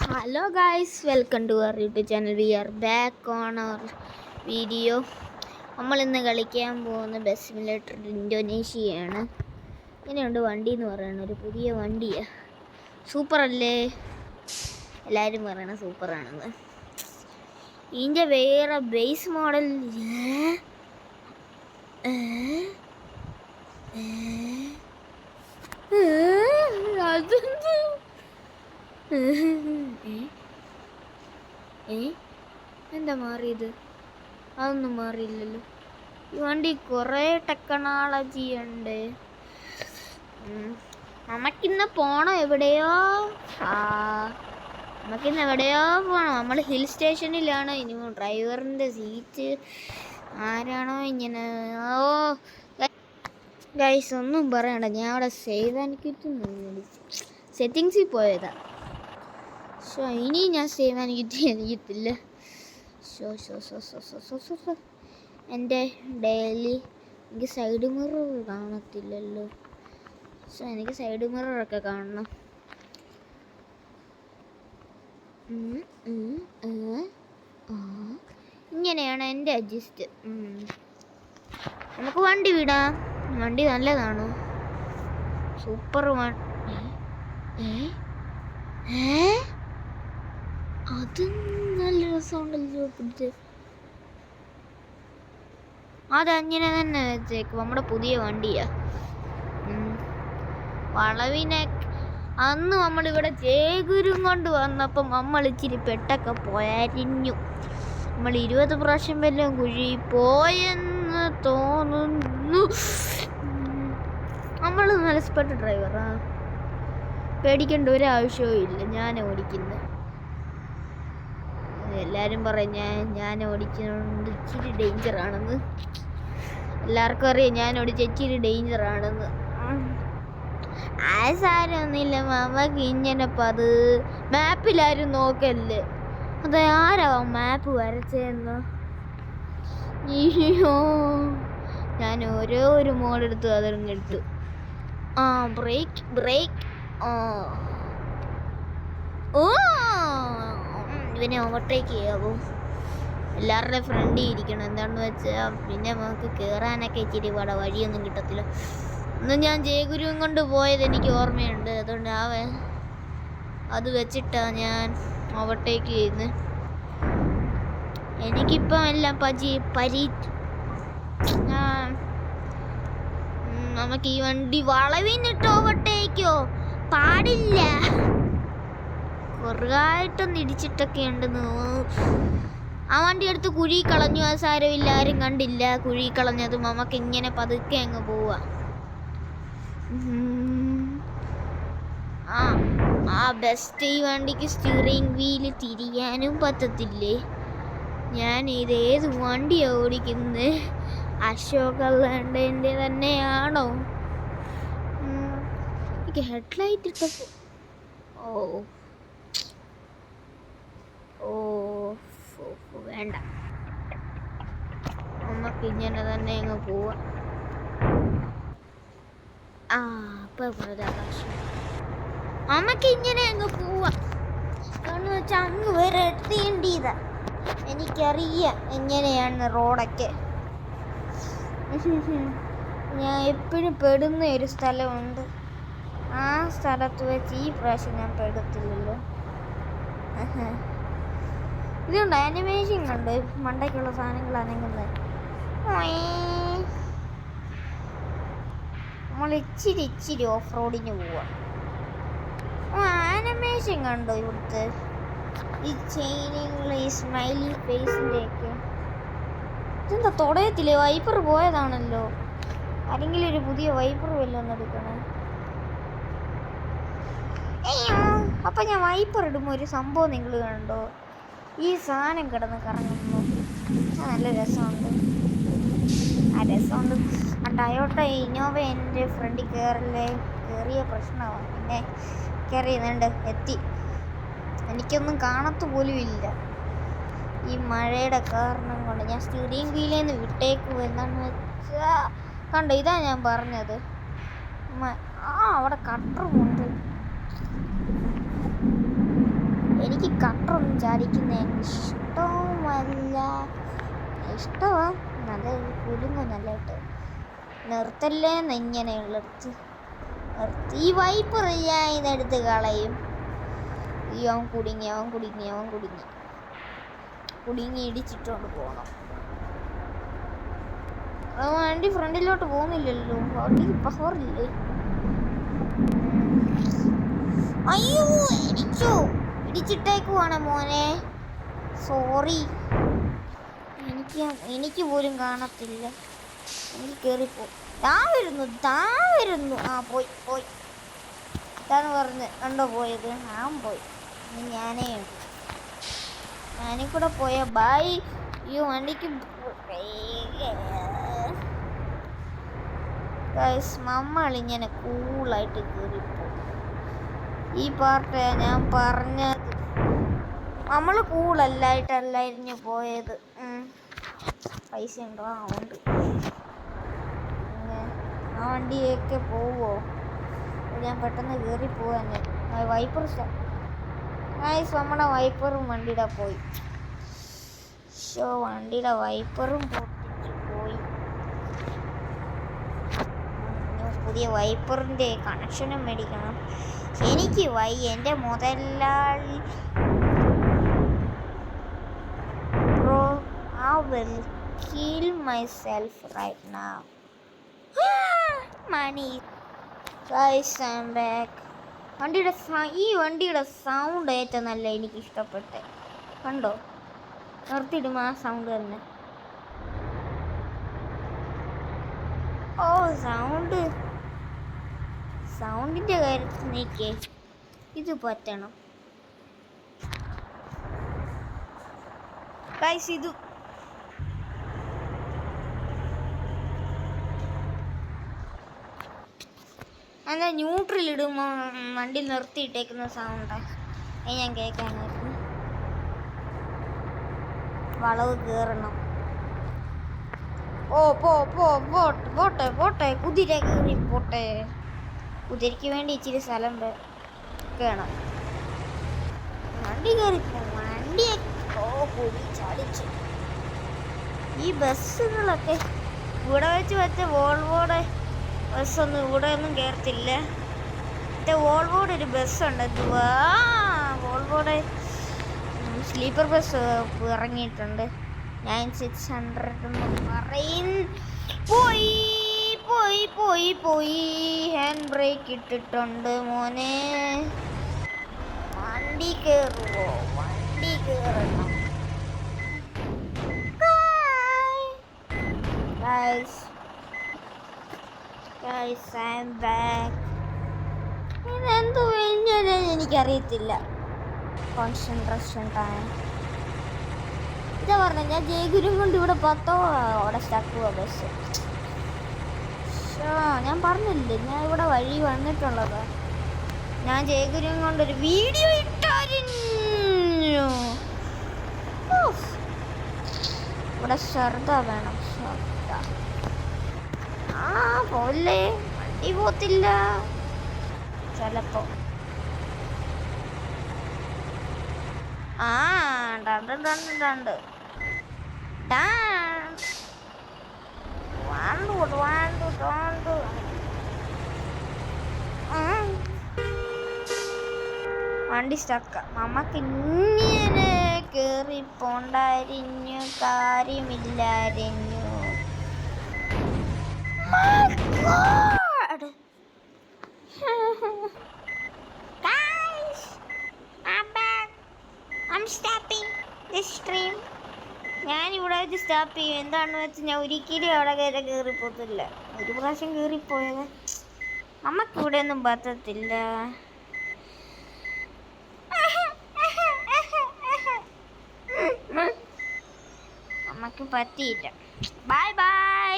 Hello guys, welcome to our YouTube channel. We are back on our video. നമ്മൾ ഇന്ന് കളിക്കാൻ പോകുന്ന bus simulator ഇന്തോനേഷ്യയാണ്. ഇങ്ങനെയുണ്ട് വണ്ടി എന്ന് പറയുന്നത്, ഒരു പുതിയ വണ്ടിയാണ്. സൂപ്പർ അല്ലേ? എല്ലാവരും പറയണ സൂപ്പറാണെന്ന്. ഇതിൻ്റെ വേറെ ബേസ് മോഡൽ അതെന്ത് എന്താ മാറിയത്? അതൊന്നും മാറിയില്ലല്ലോ. ഈ വണ്ടി കുറേ ടെക്നോളജി ഉണ്ട്. നമുക്കിന്ന് പോണം എവിടെയോ. നമുക്കിന്ന് എവിടെയോ പോണം. നമ്മൾ ഹിൽ സ്റ്റേഷനിലാണ്. ഇനി ഡ്രൈവറിൻ്റെ സീറ്റ് ആരാണോ ഇങ്ങനെ. ഓ ഗൈസ്, ഒന്നും പറയണ്ട, ഞാൻ അവിടെ സേവ് ആൻഡ് ക്വിറ്റ് സെറ്റിങ്സിൽ പോയതാ. ഇനി ഞാൻ സേവ് ആൻഡ് ക്വിറ്റ് ചെയ്യത്തില്ല. എൻ്റെ ഡെയിലി എനിക്ക് സൈഡ് മിറർ കാണത്തില്ലല്ലോ. എനിക്ക് സൈഡ് മിററൊക്കെ കാണണം. ഇങ്ങനെയാണ് എൻ്റെ അഡ്ജസ്റ്റ്. നമുക്ക് വണ്ടി വിടാം. വണ്ടി നല്ലതാണ്, സൂപ്പർ അത് നല്ല രസമുണ്ടല്ലോ. പിടിച്ച് അതങ്ങനെ തന്നെ വെച്ചേക്കും. നമ്മുടെ പുതിയ വണ്ടിയാ. വളവിനെ അന്ന് നമ്മളിവിടെ ജയഗുരും കൊണ്ട് വന്നപ്പം നമ്മൾ ഇച്ചിരി പെട്ടൊക്കെ പോയരിഞ്ഞു. നമ്മൾ 20 പ്രാവശ്യം വല്ലതും കുഴി പോയെന്ന് തോന്നുന്നു. നമ്മൾ നല്ല സ്പെട്ട് ഡ്രൈവറാ, പേടിക്കേണ്ട ഒരാവശ്യവും ഇല്ല. ഞാൻ ഓടിക്കുന്നത്, എല്ലാവരും പറയും ഞാൻ ഓടിക്കുന്നുണ്ട് ഇച്ചിരി ഡേഞ്ചറാണെന്ന്. എല്ലാവർക്കും അറിയാം ഞാൻ ഓടിച്ച ഇച്ചിരി ഡേഞ്ചറാണെന്ന്. ആ സാരമൊന്നുമില്ല, നമുക്ക് ഇങ്ങനെ അത് മാപ്പിലാരും നോക്കല്ലേ. അത് ആരാവും മാപ്പ് വരച്ചതെന്ന്. അയ്യോ, ഞാൻ ഒരു മോഡെടുത്ത് അതിറങ്ങിട്ടു. ബ്രേക്ക് ഇവനെ ഓവർടേക്ക് ചെയ്യാവോ? എല്ലാവരുടെയും ഫ്രണ്ടിൽ ഇരിക്കണം. എന്താണെന്ന് വെച്ചാൽ പിന്നെ നമുക്ക് കയറാനൊക്കെ ഇച്ചിരി വഴിയൊന്നും കിട്ടത്തില്ല. ഇന്ന് ഞാൻ ജയഗുരുവും കൊണ്ട് പോയത് എനിക്ക് ഓർമ്മയുണ്ട്. അതുകൊണ്ട് അത് വെച്ചിട്ടാണ് ഞാൻ ഓവർടേക്ക് ചെയ്യുന്നത്. എനിക്കിപ്പം എല്ലാം നമുക്ക് ഈ വണ്ടി വളവിനിട്ട് ഓവർടേക്കോ പാടില്ല. കുറവായിട്ടൊന്ന് ഇടിച്ചിട്ടൊക്കെ ഉണ്ടെന്ന് തോന്നുന്നു. ആ വണ്ടി എടുത്ത് കുഴി കളഞ്ഞു. അത് സാരമില്ല, ആരും കണ്ടില്ല കുഴി കളഞ്ഞത്. നമുക്ക് ഇങ്ങനെ പതുക്കെ അങ്ങ് പോവാ. ബെസ്റ്റ്. ഈ വണ്ടിക്ക് സ്റ്റിയറിംഗ് വീല് തിരിയാനും പറ്റത്തില്ലേ. ഞാൻ ഇതേത് വണ്ടിയാണ് ഓടിക്കുന്നത്? അശോക് ലാൻഡിൻ്റെ തന്നെയാണോ? എനിക്ക് ഹെഡ്ലൈറ്റ് ഇട്ടപ്പോൾ വേണ്ട, നമുക്ക് ഇങ്ങനെ തന്നെ അങ്ങ് പോവാം. നമുക്ക് ഇങ്ങനെ അങ്ങ് പോവാം. കാരണം വെച്ചാൽ അങ്ങ് വരെ എത്തേണ്ടതാ. എനിക്കറിയാം എങ്ങനെയാണ് റോഡൊക്കെ. ഞാൻ എപ്പോഴും പെടുന്ന ഒരു സ്ഥലമുണ്ട്. ആ സ്ഥലത്ത് വെച്ച് ഈ പ്രാവശ്യം ഞാൻ പെടത്തില്ലല്ലോ. ഇതുണ്ട്, ആനിമേഷൻ കണ്ട് മണ്ടയ്ക്കുള്ള സാധനങ്ങൾ അനങ്ങുന്നത്. നമ്മൾ ഇച്ചിരി ഓഫ് റോഡിന് പോവാം. ആനിമേഷൻ കണ്ടോ ഇവിടുത്തെ? ഈ ചെയിനിങ്, ഈ സ്മൈലി ഫേസിൻ്റെ ഒക്കെ ഇതെന്താ തുടയത്തില്ലേ? വൈപ്പർ പോയതാണല്ലോ. അല്ലെങ്കിൽ ഒരു പുതിയ വൈപ്പർ വല്ലതും എടുക്കണേ. അപ്പം ഞാൻ വൈപ്പർ ഇടുമ്പോൾ ഒരു സംഭവം നിങ്ങൾ കണ്ടോ? ഈ സാധനം കിടന്ന് കറങ്ങുന്നു. നല്ല രസമുണ്ട്. ആ ടയോട്ട ഇന്നോവ എൻ്റെ ഫ്രണ്ടിൽ കയറിയ പ്രശ്നമാണ്. പിന്നെ കയറിയുന്നുണ്ട്, എത്തി. എനിക്കൊന്നും കാണത്തു പോലും ഇല്ല ഈ മഴയുടെ കാരണം കൊണ്ട്. ഞാൻ സ്റ്റിയറിംഗ് വീലിൽ നിന്ന് വിട്ടേക്കും. എന്താണെന്ന് വെച്ചാൽ കണ്ടോ, ഇതാ ഞാൻ പറഞ്ഞത്. അവിടെ കട്ടറുമുണ്ട്. എനിക്ക് കട്ടറൊന്നും ചാടിക്കുന്ന ഇഷ്ടവുമല്ല. ഇഷ്ടമാ, നല്ല കുലുങ്ങും നല്ലതായിട്ട്. നിർത്തല്ലേ ഇങ്ങനെയുള്ളടുത്ത് നിർത്തി. ഈ വൈപ്പർ ഞാൻ ഇതെടുത്ത് കളയും. അവൻ കുടുങ്ങി ഇടിച്ചിട്ടോണ്ട് പോകണം. വണ്ടി ഫ്രണ്ടിലോട്ട് പോകുന്നില്ലല്ലോ, വണ്ടിക്ക് പവറില്ലേ? അയ്യോ, ഇടിച്ചിട്ടേക്കുവാണ് മോനെ. സോറി, എനിക്ക് പോലും കാണത്തില്ല. എനിക്ക് കയറിപ്പോ. താ വരുന്നു. ആ പോയി ഇതാന്ന് പറഞ്ഞ് കണ്ടോ പോയത്? ഞാൻ പോയി. ഞാനേ കൂടെ പോയ ബൈ. അയ്യോ, വണ്ടിക്ക് നമ്മളിങ്ങനെ കൂളായിട്ട് കയറിപ്പോ. ഈ പാർട്ട് ഞാൻ പറഞ്ഞത്. നമ്മൾ കൂളല്ലായിട്ടല്ലായിരുന്നു പോയത്. പൈസ ഉണ്ടോ? ഉണ്ട്. ആ വണ്ടിയൊക്കെ പോവോ? ഞാൻ പെട്ടെന്ന് കയറി പോവാൻ. വൈപ്പർ നമ്മുടെ വൈപ്പറും വണ്ടിയുടെ പോയി. വണ്ടിയുടെ വൈപ്പറും പൊട്ടിച്ചു പോയി. പുതിയ വൈപ്പറിൻ്റെ കണക്ഷനും മേടിക്കണം. എനിക്ക് എൻ്റെ മുതലാളി bro, I will kill myself right now. Money. Guys, I'm back. ഈ വണ്ടിയുടെ സൗണ്ട് ഏറ്റവും നല്ല എനിക്ക് ഇഷ്ടപ്പെട്ടെ. കണ്ടോ, നിർത്തിയിടും ആ സൗണ്ട് തന്നെ. സൗണ്ടിൻ്റെ കാര്യത്തിൽ നീക്കേ ഇത് പറ്റണം. ഗൈസ്, ഇത് എന്താ ന്യൂട്രൽ ഇടുമ്പോൾ വണ്ടി നിർത്തിയിട്ടേക്കുന്ന സൗണ്ട് ഞാൻ കേൾക്കാനായിരുന്നു. വളവ് കയറണം. പോട്ടെ കുതിര കയറി പോട്ടെ. കുതിരയ്ക്ക് വേണ്ടി ഇച്ചിരി സ്ഥലം വേണം. വണ്ടി കയറിപ്പോ. പൊടി ചാടിച്ചു. ഈ ബസ്സുകളൊക്കെ ഇവിടെ വെച്ച വോൾവോടെ ബസ്സൊന്നും ഇവിടെ ഒന്നും കയറത്തില്ല. മറ്റേ വോൾവോടെ ഒരു ബസ്സുണ്ട്. വോൾവോടെ സ്ലീപ്പർ ബസ് ഇറങ്ങിയിട്ടുണ്ട്. 9600 പറയുന്നു. പോയി ഹാൻഡ് ബ്രേക്ക് ഇട്ടിട്ടുണ്ട് മോനെ. വണ്ടി കയറുമോ? വണ്ടി കയറണം. Guys, I'm back. ഇതെന്തോ എനിക്കറിയത്തില്ല. Concentration time. ഇതാ പറഞ്ഞ ഞാൻ ജയഗുരും കൊണ്ട് ഇവിടെ അവിടെ സ്റ്റക്ക് ബസ്. ഞാൻ പറഞ്ഞില്ലേ, ഞാൻ ഇവിടെ വഴി വന്നിട്ടുള്ളത്. ഞാൻ ജയഗുരും കൊണ്ടൊരു വീഡിയോ ഇട്ടായിരുന്നു. ഇവിടെ ശ്രദ്ധ വേണം. പോലെ വണ്ടി പോത്തില്ല ചിലപ്പോ. രണ്ട് വണ്ടി സ്റ്റക്ക. നമുക്ക് ഇങ്ങനെ കേറി പോണ്ടായിരുന്നു, കാര്യമില്ലായിരുന്നു. Guys, I'm back. I'm stopping this stream. ഞാൻ ഇവിടെ വെച്ച് സ്റ്റോപ്പ് ചെയ്യും. എന്താണെന്ന് വെച്ചാൽ ഞാൻ ഒരിക്കലും അവിടെ കയറിപ്പോത്തില്ല. ഒരു പ്രാവശ്യം കയറിപ്പോയത് നമുക്കിവിടെ ഒന്നും പറ്റത്തില്ല. നമുക്ക് പറ്റിയില്ല. Bye bye.